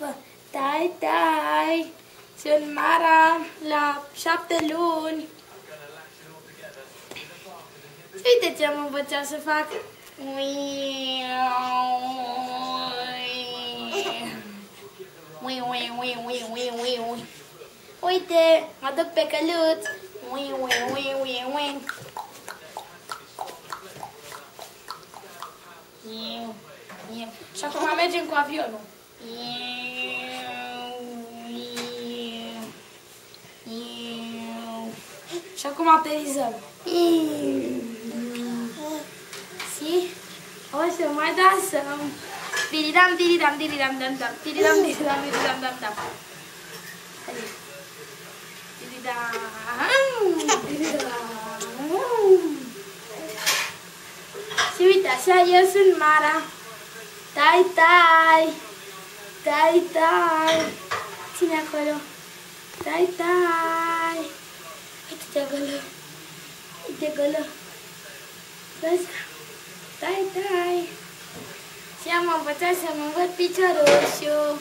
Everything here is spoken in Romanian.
Fă, tai, sunt Mara la 7 luni. Uite ce am învățat să fac. Uite, mă duc pe căluț. Și acum mergem cu avionul. Și acum aterizăm. Și o să mai dansăm. Tiridam, tiridam, tiridam, dam, dam. Tiridam, tiridam, tiridam, dam, dam. Tiridam, tiridam. Și uite, așa eu sunt Mara. Tai. Ține acolo. Tai. Uite-te acolo. Uite acolo. Vezi? Tai. Și am învățat să-mi învăț piciorușul.